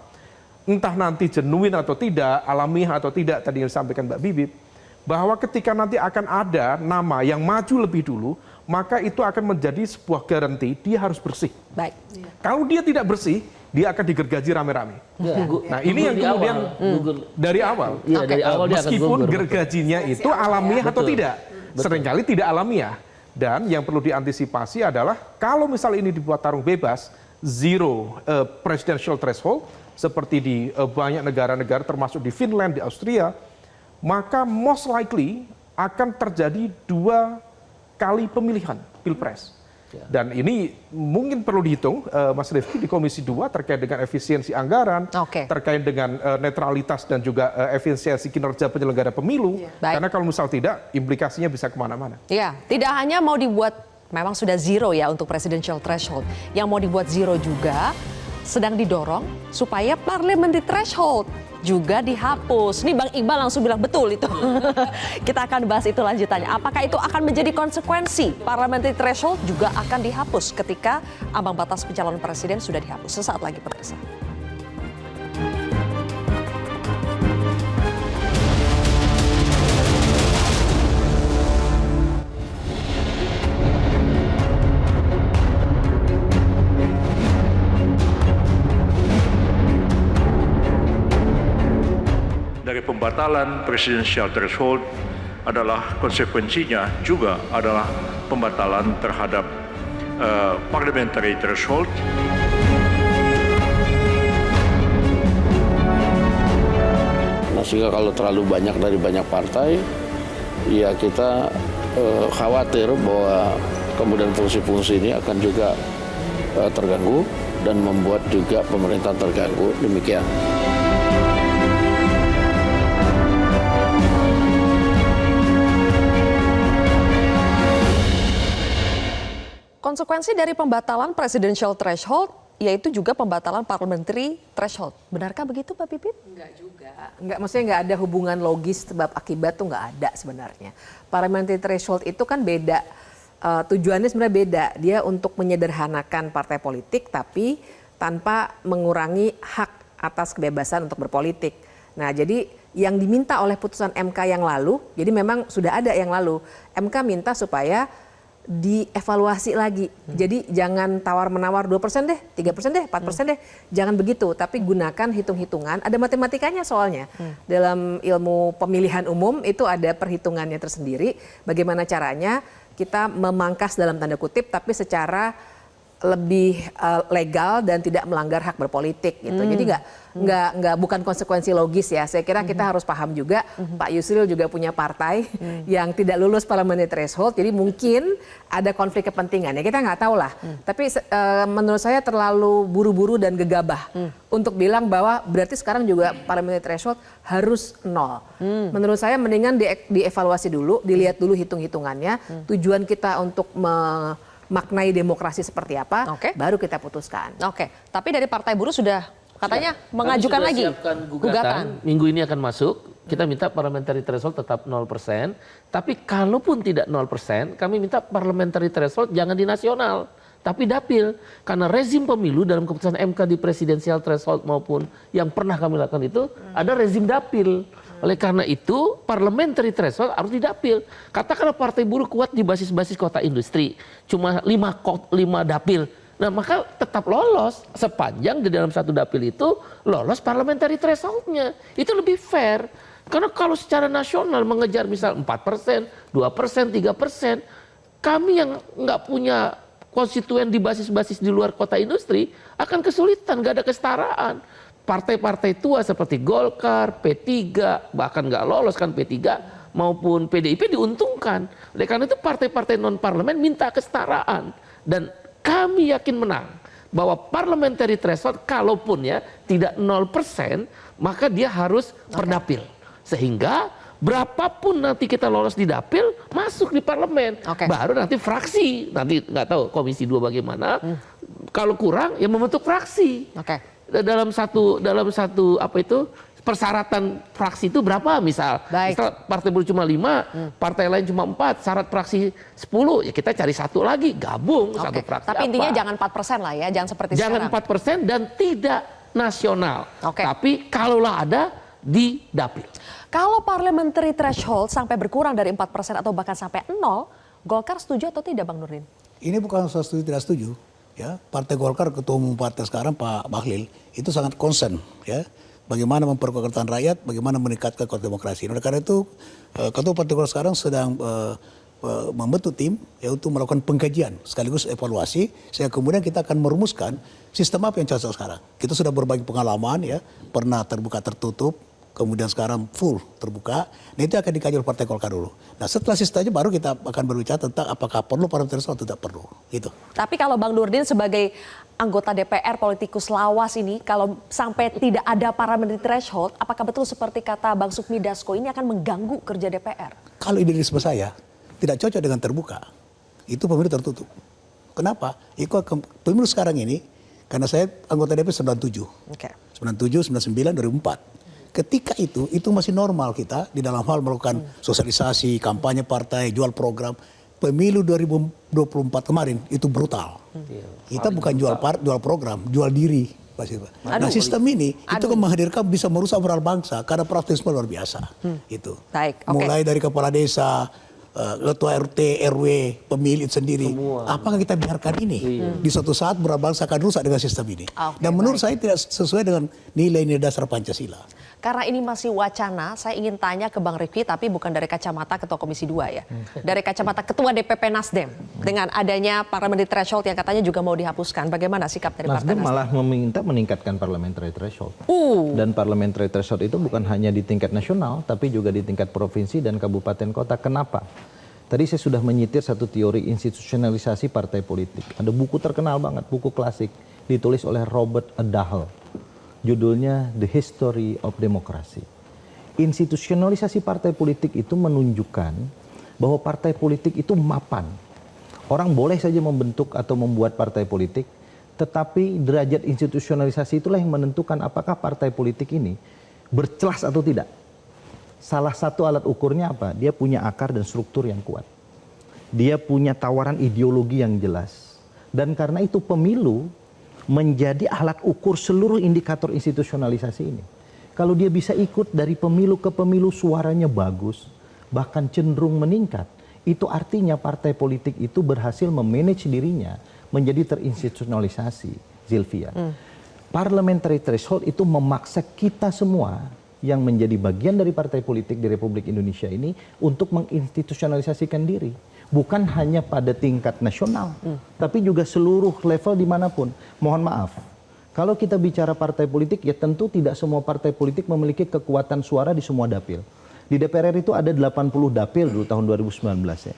entah nanti genuine atau tidak, alamiah atau tidak, tadi yang disampaikan Mbak Bibip, bahwa ketika nanti akan ada nama yang maju lebih dulu, maka itu akan menjadi sebuah garansi dia harus bersih. Baik. Kalau dia tidak bersih, dia akan digergaji rame-rame. Ya. Nah ini yang kemudian dari awal. Iya, dari awal dia akan meskipun gugur. gergajinya itu alamiah atau Betul. tidak, seringkali tidak alamiah. Dan yang perlu diantisipasi adalah kalau misal ini dibuat tarung bebas, zero presidential threshold, seperti di banyak negara-negara termasuk di Finland, di Austria, maka most likely akan terjadi 2 kali pemilihan pilpres. Dan ini mungkin perlu dihitung, Mas Rifki, di Komisi 2 terkait dengan efisiensi anggaran, terkait dengan netralitas dan juga efisiensi kinerja penyelenggara pemilu. Karena kalau misal tidak, implikasinya bisa kemana-mana. Ya, tidak hanya mau dibuat, memang sudah zero ya untuk presidential threshold. Yang mau dibuat zero juga sedang didorong supaya parliamentary threshold juga dihapus. Nih Bang Iqbal langsung bilang betul itu. Kita akan bahas itu lanjutannya. Apakah itu akan menjadi konsekuensi parliamentary threshold juga akan dihapus ketika ambang batas pencalonan presiden sudah dihapus. Sesaat lagi pemirsa. Dari pembatalan presidensial threshold adalah konsekuensinya juga adalah pembatalan terhadap parliamentary threshold. Nah, sehingga kalau terlalu banyak dari banyak partai, ya kita khawatir bahwa kemudian fungsi-fungsi ini akan juga terganggu dan membuat juga pemerintah terganggu, demikian. Konsekuensi dari pembatalan presidential threshold yaitu juga pembatalan parliamentary threshold. Benarkah begitu Pak Pipit? Enggak juga. Enggak, maksudnya enggak ada hubungan logis sebab akibat tuh enggak ada sebenarnya. Parliamentary threshold itu kan beda. Tujuannya sebenarnya beda. Dia untuk menyederhanakan partai politik tapi tanpa mengurangi hak atas kebebasan untuk berpolitik. Nah, jadi yang diminta oleh putusan MK yang lalu, jadi memang sudah ada yang lalu. MK minta supaya dievaluasi lagi. Jadi jangan tawar-menawar 2% deh, 3% deh, 4% deh. Jangan begitu, tapi gunakan hitung-hitungan. Ada matematikanya soalnya. Dalam ilmu pemilihan umum itu ada perhitungannya tersendiri. Bagaimana caranya kita memangkas dalam tanda kutip tapi secara lebih legal dan tidak melanggar hak berpolitik gitu. Jadi nggak bukan konsekuensi logis ya. Saya kira kita harus paham juga Pak Yusril juga punya partai yang tidak lulus parliamentary threshold. Jadi mungkin ada konflik kepentingan ya, kita nggak tahu lah. Tapi menurut saya terlalu buru-buru dan gegabah untuk bilang bahwa berarti sekarang juga parliamentary threshold harus 0. Menurut saya mendingan dievaluasi dulu, dilihat dulu hitung-hitungannya. Tujuan kita untuk maknai demokrasi seperti apa, baru kita putuskan. Tapi dari Partai Buruh sudah katanya mengajukan lagi gugatan. Minggu ini akan masuk. Kita minta parliamentary threshold tetap 0%. Tapi kalaupun tidak 0%, kami minta parliamentary threshold jangan di nasional, tapi dapil. Karena rezim pemilu dalam keputusan MK di presidensial threshold maupun yang pernah kami lakukan itu ada rezim dapil. Oleh karena itu, parliamentary threshold harus didapil. Katakanlah Partai Buruh kuat di basis-basis kota industri, cuma 5 dapil. Nah, maka tetap lolos sepanjang di dalam satu dapil itu lolos parliamentary threshold-nya. Itu lebih fair. Karena kalau secara nasional mengejar misal 4%, 2%, 3%, kami yang nggak punya konstituen di basis-basis di luar kota industri akan kesulitan, nggak ada kesetaraan. Partai-partai tua seperti Golkar, P3, bahkan nggak lolos kan P3 maupun PDIP diuntungkan. Oleh karena itu partai-partai non-parlemen minta kesetaraan. Dan kami yakin menang bahwa parliamentary threshold kalaupun ya tidak 0%, maka dia harus per dapil. Sehingga berapapun nanti kita lolos di dapil, masuk di parlemen. Baru nanti fraksi, nanti nggak tahu Komisi 2 bagaimana, Kalau kurang ya membentuk fraksi. Oke. Dalam satu apa itu persyaratan fraksi itu berapa misal? Baik. Misal partai buruh cuma 5, partai lain cuma 4, syarat fraksi 10, ya kita cari satu lagi, gabung satu fraksi. Tapi apa? intinya jangan 4% lah ya, jangan seperti Jangan sekarang. 4% dan tidak nasional. Oke. Tapi kalaulah ada di dapil. Kalau parliamentary threshold sampai berkurang dari 4% atau bahkan sampai 0, Golkar setuju atau tidak Bang Nurdin? Ini bukan soal setuju tidak setuju. Ya, Partai Golkar, Ketua Umum Partai sekarang Pak Bahlil itu sangat concern, ya, bagaimana memperkuat rakyat, bagaimana meningkatkan kualitas demokrasi. Oleh karena itu, Ketua Partai Golkar sekarang sedang membentuk tim ya untuk melakukan pengkajian sekaligus evaluasi, sehingga kemudian kita akan merumuskan sistem apa yang cocok sekarang. Kita sudah berbagi pengalaman, ya, pernah terbuka tertutup, kemudian sekarang full terbuka. Nah, itu akan dikaji oleh Partai Golkar dulu. Nah, setelah sistemnya baru kita akan berbicara tentang apakah perlu parliamentary threshold atau tidak perlu. Gitu. Tapi kalau Bang Nurdin sebagai anggota DPR politikus lawas ini, kalau sampai tidak ada parliamentary threshold, apakah betul seperti kata Bang Sukmi Dasko ini akan mengganggu kerja DPR? Kalau idealisme saya tidak cocok dengan terbuka, itu pemilu tertutup. Kenapa? Pemilu sekarang ini, karena saya anggota DPR 97. Oke. 97, 99, 2004. Ketika itu masih normal kita di dalam hal melakukan sosialisasi, kampanye partai, jual program. Pemilu 2024 kemarin itu brutal. Kita bukan jual program, jual diri. Nah, sistem ini itu kan menghadirkan bisa merusak moral bangsa karena praktisme luar biasa. Itu. Baik, oke. Mulai dari kepala desa, ketua RT, RW, pemilik sendiri. Apakah kita biarkan ini? Di suatu saat moral bangsa akan rusak dengan sistem ini. Dan menurut saya tidak sesuai dengan nilai-nilai dasar Pancasila. Karena ini masih wacana, saya ingin tanya ke Bang Rifki, tapi bukan dari kacamata Ketua Komisi 2 ya. Dari kacamata Ketua DPP Nasdem. Dengan adanya parliamentary threshold yang katanya juga mau dihapuskan. Bagaimana sikap dari Partai Nasdem Nasdem? malah meminta meningkatkan parliamentary threshold. Dan parliamentary threshold itu bukan hanya di tingkat nasional, tapi juga di tingkat provinsi dan kabupaten kota. Kenapa? Tadi saya sudah menyitir satu teori institusionalisasi partai politik. Ada buku terkenal banget, buku klasik, ditulis oleh Robert Dahl. Judulnya The History of Democracy. Institusionalisasi partai politik itu menunjukkan bahwa partai politik itu mapan. Orang boleh saja membentuk atau membuat partai politik, tetapi derajat institusionalisasi itulah yang menentukan apakah partai politik ini bercelas atau tidak. Salah satu alat ukurnya apa? Dia punya akar dan struktur yang kuat. Dia punya tawaran ideologi yang jelas. Dan karena itu pemilu menjadi alat ukur seluruh indikator institusionalisasi ini. Kalau dia bisa ikut dari pemilu ke pemilu suaranya bagus, bahkan cenderung meningkat, itu artinya partai politik itu berhasil memanage dirinya menjadi terinstitusionalisasi, Zilvia. Parliamentary threshold itu memaksa kita semua yang menjadi bagian dari partai politik di Republik Indonesia ini untuk menginstitusionalisasikan diri. Bukan hanya pada tingkat nasional, tapi juga seluruh level dimanapun. Mohon maaf, kalau kita bicara partai politik, ya tentu tidak semua partai politik memiliki kekuatan suara di semua dapil. Di DPR RI itu ada 80 dapil dulu tahun 2019 ya.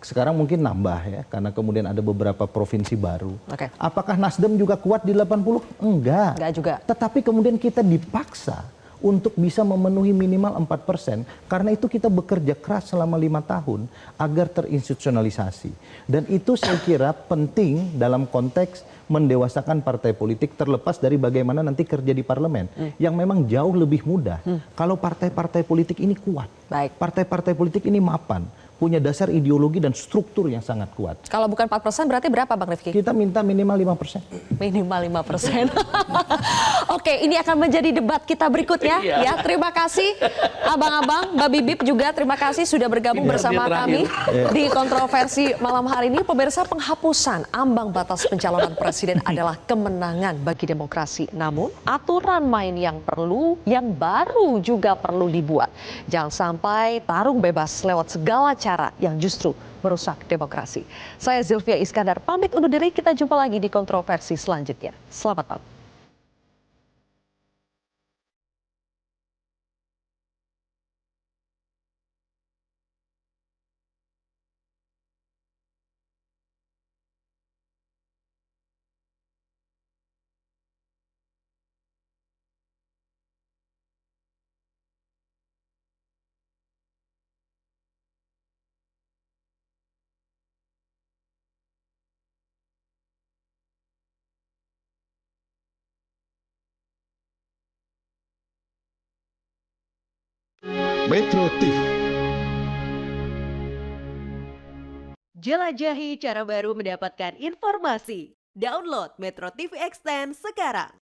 Sekarang mungkin nambah ya, karena kemudian ada beberapa provinsi baru. Oke. Apakah Nasdem juga kuat di 80? Enggak. Enggak juga. Tetapi kemudian kita dipaksa untuk bisa memenuhi minimal 4%. Karena itu kita bekerja keras selama 5 tahun agar terinstitusionalisasi. Dan itu saya kira penting dalam konteks mendewasakan partai politik terlepas dari bagaimana nanti kerja di parlemen. Yang memang jauh lebih mudah kalau partai-partai politik ini kuat. Baik. Partai-partai politik ini mapan, punya dasar ideologi dan struktur yang sangat kuat. Kalau bukan 4% berarti berapa Bang Rifki? Kita minta minimal 5%. Minimal 5%. Oke, ini akan menjadi debat kita berikutnya. Ya, terima kasih abang-abang, Mbak Bibip juga terima kasih sudah bergabung bersama kami di kontroversi malam hari ini. Pemirsa, penghapusan ambang batas pencalonan presiden adalah kemenangan bagi demokrasi. Namun, aturan main yang baru juga perlu dibuat. Jangan sampai tarung bebas lewat segala cara yang justru merusak demokrasi. Saya Zilvia Iskandar pamit undur diri, kita jumpa lagi di kontroversi selanjutnya. Selamat malam. Metro TV. Jelajahi cara baru mendapatkan informasi. Download Metro TV Extend sekarang.